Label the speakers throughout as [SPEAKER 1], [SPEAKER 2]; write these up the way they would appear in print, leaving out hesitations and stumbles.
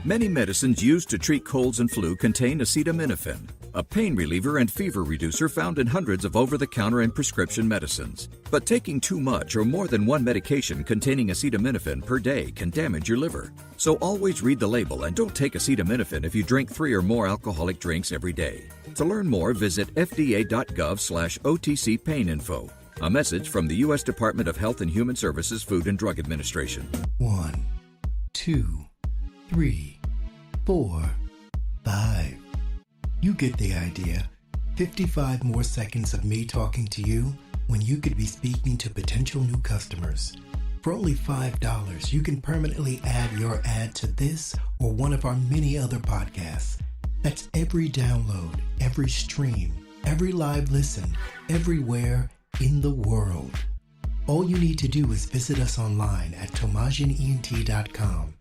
[SPEAKER 1] Many medicines used to treat colds and flu contain acetaminophen, a pain reliever and fever reducer found in hundreds of over-the-counter and prescription medicines. But taking too much or more than one medication containing acetaminophen per day can damage your liver. So always read the label and don't take acetaminophen if you drink 3 or more alcoholic drinks every day. To learn more, visit fda.gov/OTC pain info. A message from the U.S. Department of Health and Human Services Food and Drug Administration.
[SPEAKER 2] 1, 2, 3, 4, 5. You get the idea. 55 more seconds of me talking to you when you could be speaking to potential new customers. For only $5, you can permanently add your ad to this or one of our many other podcasts. That's every download, every stream, every live listen, everywhere in the world. All you need to do is visit us online at tomasianent.com.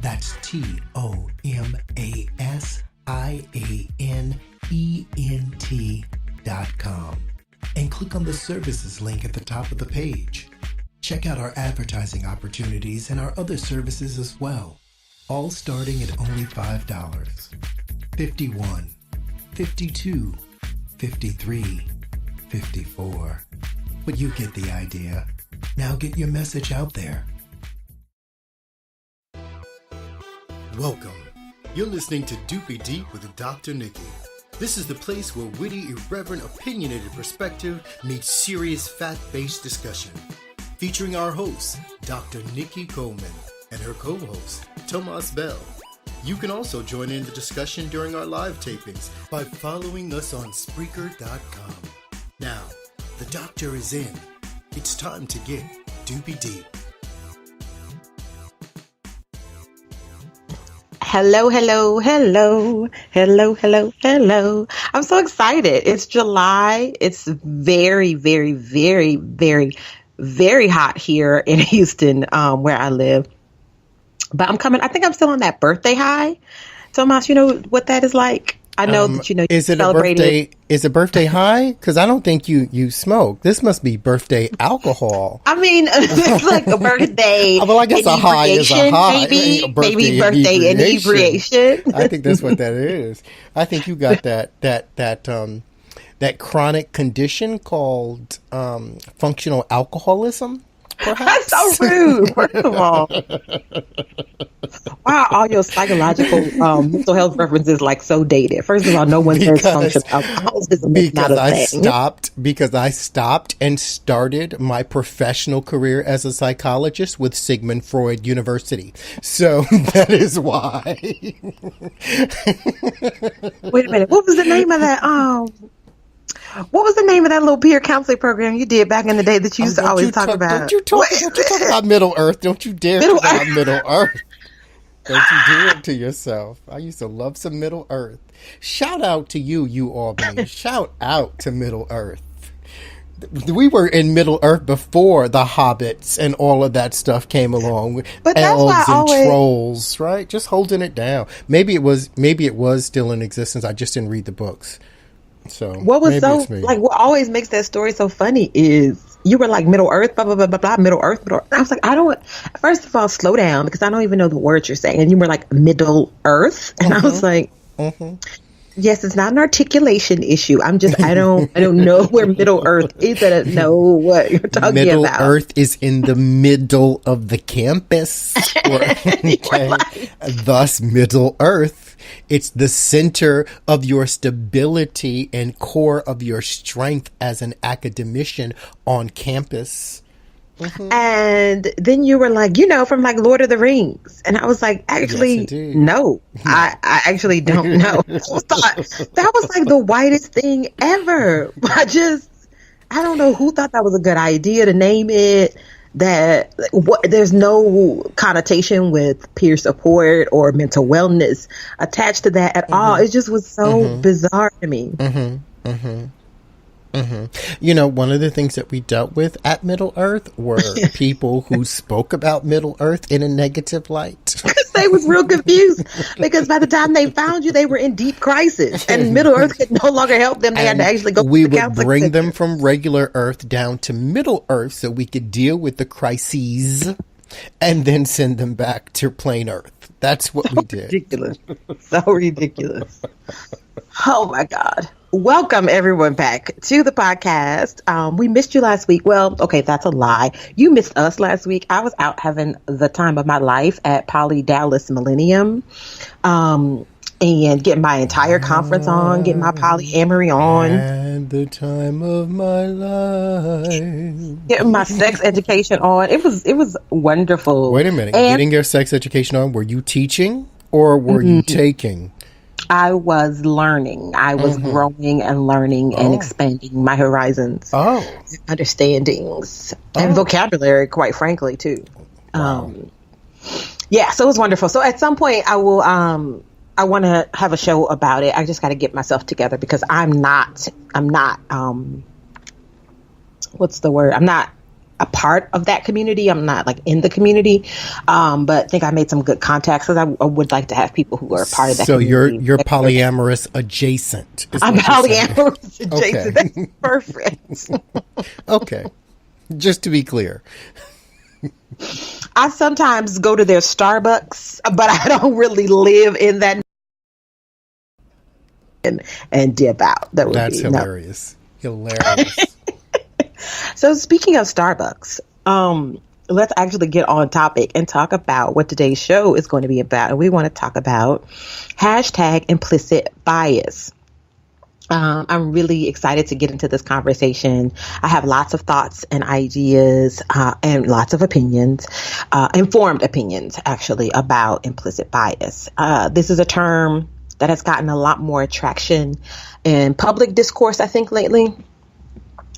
[SPEAKER 2] That's TOMASIANENT.com. And click on the services link at the top of the page. Check out our advertising opportunities and our other services as well. All starting at only $5. 51, 52, 53, 54. But you get the idea. Now get your message out there. Welcome. You're listening to Doopy Deep with Dr. Nikki. This is the place where witty, irreverent, opinionated perspective meets serious, fact-based discussion. Featuring our host, Dr. Nikki Coleman, and her co-host, Tomas Bell. You can also join in the discussion during our live tapings by following us on Spreaker.com. Now, the doctor is in. It's time to get Doopy Deep.
[SPEAKER 3] Hello, hello, hello, hello, hello, hello. I'm so excited. It's July. It's very, very, very, very, very hot here in Houston, where I live. But I think I'm still on that birthday high. Tomas, you know what that is like? I know that you celebrated.
[SPEAKER 4] Is it birthday high? Because I don't think you smoke. This must be birthday alcohol.
[SPEAKER 3] I mean, it's like a birthday.
[SPEAKER 4] Well, I guess a high is a high.
[SPEAKER 3] Maybe birthday inebriation.
[SPEAKER 4] I think that's what that is. I think you got that chronic condition called functional alcoholism. Perhaps.
[SPEAKER 3] That's so rude, first of all. Why are all your psychological mental health references like so dated? First of all, no one says functional alcoholism is not a thing.
[SPEAKER 4] Because I stopped and started my professional career as a psychologist with Sigmund Freud University. So that is why.
[SPEAKER 3] Wait a minute. What was the name of that? What was the name of that little peer counseling program you did back in the day that you used to always talk about?
[SPEAKER 4] Don't you talk about Middle Earth. Don't you dare talk about Middle Earth. Don't you do it to yourself. I used to love some Middle Earth. Shout out to you Albany. Shout out to Middle Earth. We were in Middle Earth before the Hobbits and all of that stuff came along.
[SPEAKER 3] But
[SPEAKER 4] elves and trolls, right? Just holding it down. Maybe it was still in existence. I just didn't read the books. So
[SPEAKER 3] what was what always makes that story so funny is you were like Middle Earth, blah, blah, blah, blah, blah, Middle Earth. I was like, first of all, slow down because I don't even know the words you're saying. And you were like Middle Earth. And I was like, yes, it's not an articulation issue. I don't know where Middle Earth is. I don't know what you're talking about.
[SPEAKER 4] Middle Earth is in the middle of the campus. Thus, Middle Earth. It's the center of your stability and core of your strength as an academician on campus.
[SPEAKER 3] Mm-hmm. And then you were like, from like Lord of the Rings. And I was like, actually, no, I actually don't know. That was like the whitest thing ever. I don't know who thought that was a good idea to name it. There's no connotation with peer support or mental wellness attached to that at all. It just was so bizarre to me.
[SPEAKER 4] One of the things that we dealt with at Middle Earth were people who spoke about Middle Earth in a negative light.
[SPEAKER 3] They was real confused because by the time they found you, they were in deep crisis, and Middle Earth could no longer help them. They had to actually go.
[SPEAKER 4] We would bring them from regular Earth down to Middle Earth so we could deal with the crises and then send them back to plain Earth. That's what we did.
[SPEAKER 3] Ridiculous. So ridiculous. Oh my God. Welcome everyone back to the podcast. We missed you last week. Well, okay, that's a lie. You missed us last week. I was out having the time of my life at Poly Dallas Millennium. And getting my entire conference on, getting my polyamory on.
[SPEAKER 4] And the time of my life.
[SPEAKER 3] Getting my sex education on. It was wonderful.
[SPEAKER 4] Wait a minute. Getting your sex education on, were you teaching or were you taking?
[SPEAKER 3] I was learning. I was growing and learning and expanding my horizons. Understandings. And vocabulary, quite frankly, too.
[SPEAKER 4] Wow.
[SPEAKER 3] Yeah, so it was wonderful. So at some point I will I want to have a show about it. I just got to get myself together because I'm not what's the word? I'm not a part of that community. I'm not like in the community. But I think I made some good contacts because I would like to have people who are part of that community. So
[SPEAKER 4] you're polyamorous adjacent.
[SPEAKER 3] I'm polyamorous adjacent. Okay. That's perfect.
[SPEAKER 4] Okay. Just to be clear.
[SPEAKER 3] I sometimes go to their Starbucks, but I don't really live in that and dip out. That's
[SPEAKER 4] hilarious. No. Hilarious.
[SPEAKER 3] So speaking of Starbucks, let's actually get on topic and talk about what today's show is going to be about. And we want to talk about #implicit bias. I'm really excited to get into this conversation. I have lots of thoughts and ideas and lots of opinions, informed opinions, actually, about implicit bias. This is a term that has gotten a lot more traction in public discourse, I think, lately.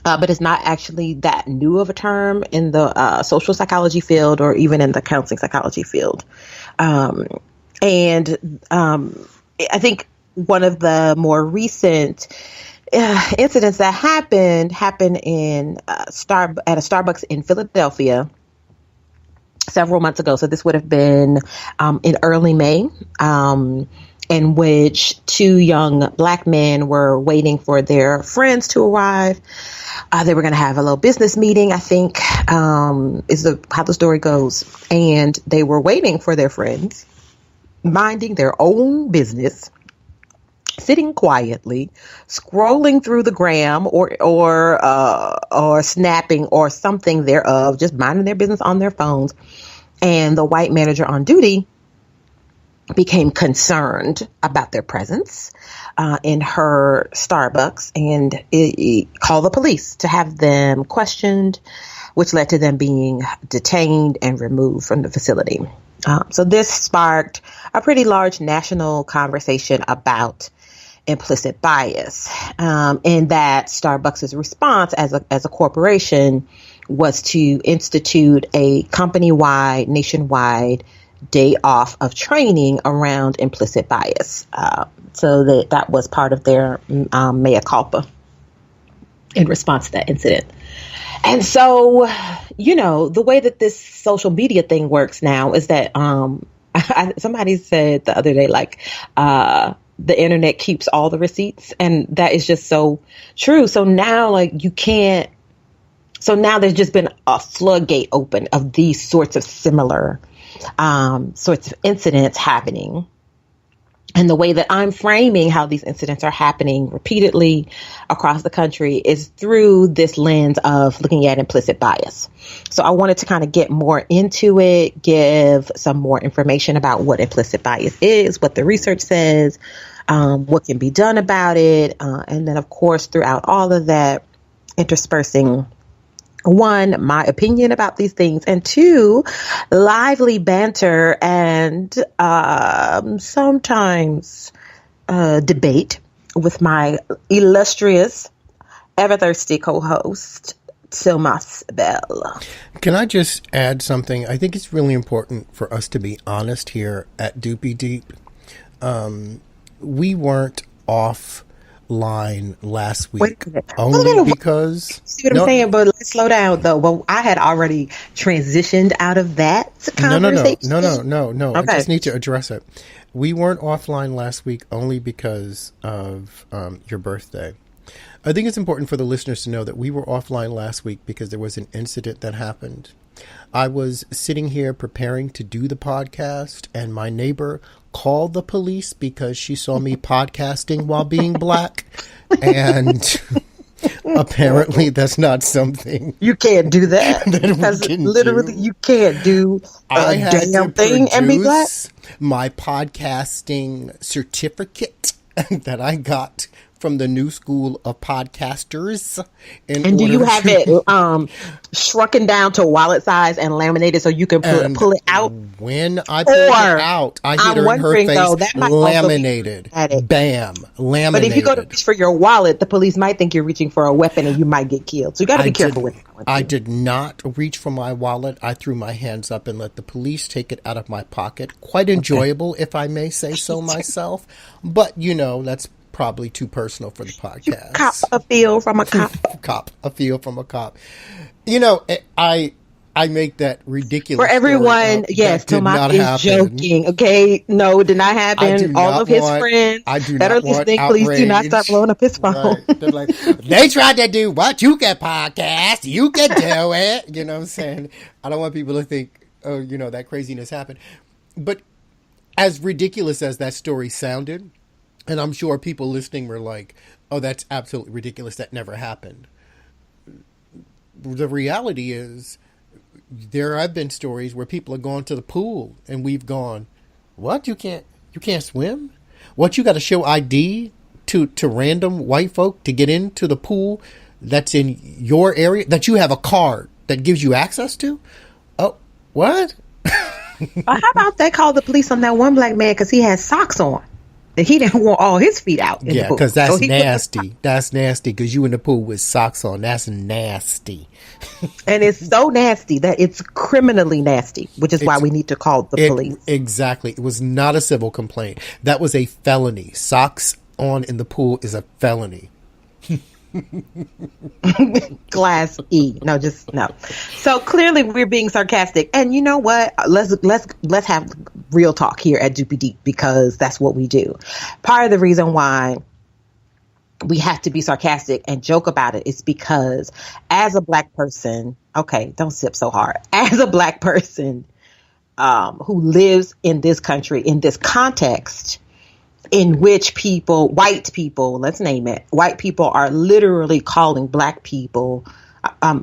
[SPEAKER 3] But it's not actually that new of a term in the social psychology field or even in the counseling psychology field. And I think one of the more recent incidents that happened in at a Starbucks in Philadelphia several months ago. So this would have been in early May, in which two young Black men were waiting for their friends to arrive. They were going to have a little business meeting, I think, is how the story goes. And they were waiting for their friends, minding their own business, sitting quietly, scrolling through the gram or snapping or something thereof, just minding their business on their phones. And the white manager on duty became concerned about their presence in her Starbucks and called the police to have them questioned, which led to them being detained and removed from the facility. So this sparked a pretty large national conversation about implicit bias, in that Starbucks' response as a corporation was to institute a company-wide, nationwide day off of training around implicit bias. So that was part of their mea culpa in response to that incident. And so, the way that this social media thing works now is that somebody said the other day, the internet keeps all the receipts, and that is just so true. So now, now there's just been a floodgate open of these sorts of similar sorts of incidents happening. And the way that I'm framing how these incidents are happening repeatedly across the country is through this lens of looking at implicit bias. So I wanted to kind of get more into it, give some more information about what implicit bias is, what the research says, what can be done about it. And then, of course, throughout all of that, interspersing, one, my opinion about these things, and two, lively banter and sometimes debate with my illustrious, ever thirsty co-host, Tomas Bell.
[SPEAKER 4] Can I just add something? I think it's really important for us to be honest here at Doopy Deep. We weren't offline last week only because...
[SPEAKER 3] See what I'm saying? But let's slow down, though. Well, I had already transitioned out of that conversation.
[SPEAKER 4] No. Okay. I just need to address it. We weren't offline last week only because of your birthday. I think it's important for the listeners to know that we were offline last week because there was an incident that happened. I was sitting here preparing to do the podcast, and my neighbor called the police because she saw me podcasting while being black. And apparently that's not something
[SPEAKER 3] you can't do that. Because literally you can't do a damn thing and be black.
[SPEAKER 4] My podcasting certificate that I got from the New School of Podcasters.
[SPEAKER 3] And do you have it shrunken down to wallet size and laminated so you can pull it out?
[SPEAKER 4] When I pull it out, I hit her in her face,
[SPEAKER 3] though, that might
[SPEAKER 4] laminated. Bam, laminated.
[SPEAKER 3] But if you go to reach for your wallet, the police might think you're reaching for a weapon and you might get killed. So you got to be careful with that.
[SPEAKER 4] I did not reach for my wallet. I threw my hands up and let the police take it out of my pocket. Quite enjoyable, if I may say so myself. But, that's probably too personal for the podcast.
[SPEAKER 3] You cop a feel from a cop.
[SPEAKER 4] A feel from a cop. I make that ridiculous
[SPEAKER 3] for everyone. Yes, Tomas is joking. Okay, no, did not happen. All of his friends that are listening, please do not stop blowing up his phone.
[SPEAKER 4] Right. They're like, they tried to do what? You can podcast. You can do it. You know what I'm saying? I don't want people to think, that craziness happened. But as ridiculous as that story sounded, and I'm sure people listening were like, oh, that's absolutely ridiculous. That never happened. The reality is there have been stories where people have gone to the pool and we've gone, what? You can't swim? What? You got to show ID to random white folk to get into the pool that's in your area that you have a card that gives you access to? Oh, what?
[SPEAKER 3] How about they call the police on that one black man because he had socks on? And he didn't want all his feet out.
[SPEAKER 4] Yeah, because that's nasty. That's nasty because you in the pool with socks on. That's nasty.
[SPEAKER 3] And it's so nasty that it's criminally nasty, which is why we need to call the police.
[SPEAKER 4] Exactly. It was not a civil complaint. That was a felony. Socks on in the pool is a felony.
[SPEAKER 3] Class E. No. So clearly we're being sarcastic. And you know what? Let's have real talk here at Doopy Deep because that's what we do. Part of the reason why we have to be sarcastic and joke about it is because as a black person, okay, don't sip so hard. As a black person who lives in this country, in this context, in which white people, let's name it, white people are literally calling black people,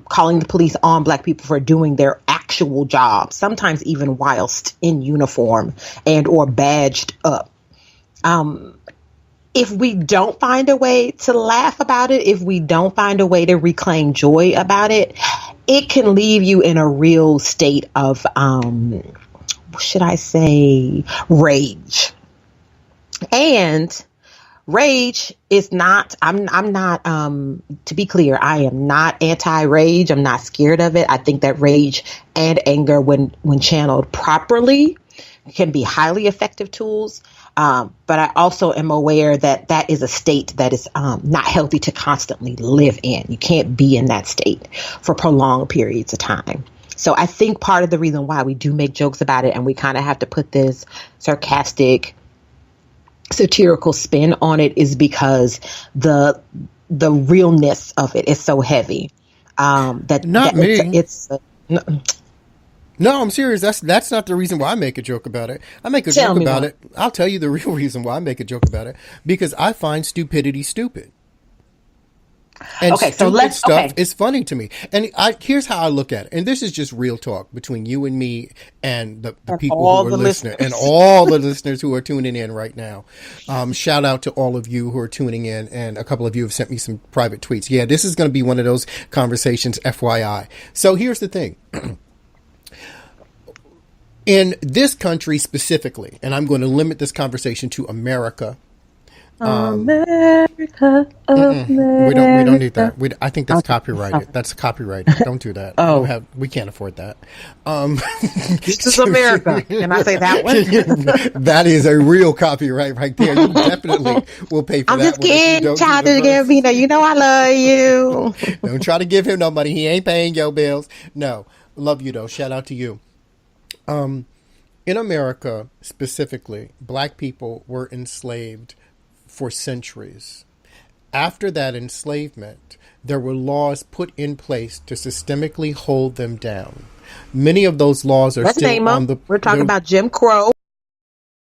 [SPEAKER 3] calling the police on black people for doing their actual job, sometimes even whilst in uniform and or badged up. If we don't find a way to laugh about it, if we don't find a way to reclaim joy about it, it can leave you in a real state of, should I say, rage. And rage is not, I'm not, to be clear, I am not anti-rage. I'm not scared of it. I think that rage and anger, when channeled properly, can be highly effective tools. But I also am aware that is a state that is not healthy to constantly live in. You can't be in that state for prolonged periods of time. So I think part of the reason why we do make jokes about it and we kind of have to put this sarcastic, satirical spin on it is because the realness of it is so heavy. No,
[SPEAKER 4] I'm serious. That's not the reason why I make a joke about it. I make a joke about it. I'll tell you the real reason why I make a joke about it. Because I find stupidity stupid. And stuff is funny to me. And here's how I look at it. And this is just real talk between you and me and the people who are listening. And all the listeners who are tuning in right now. Shout out to all of you who are tuning in. And a couple of you have sent me some private tweets. Yeah, this is going to be one of those conversations, FYI. So here's the thing. In this country specifically, and I'm going to limit this conversation to America. America. We don't need that. I think that's copyrighted. That's copyrighted. Don't do that. We can't afford that.
[SPEAKER 3] This is America. Can I say that one?
[SPEAKER 4] That is a real copyright right there. You definitely will pay for that.
[SPEAKER 3] I'm just kidding, Childish Gambino. You know I love you.
[SPEAKER 4] Don't try to give him no money. He ain't paying your bills. No, love you though. Shout out to you. In America specifically, black people were enslaved for centuries. after that enslavement, there were laws put in place to systemically hold them down. Many of those laws are still on the...
[SPEAKER 3] We're talking about Jim Crow.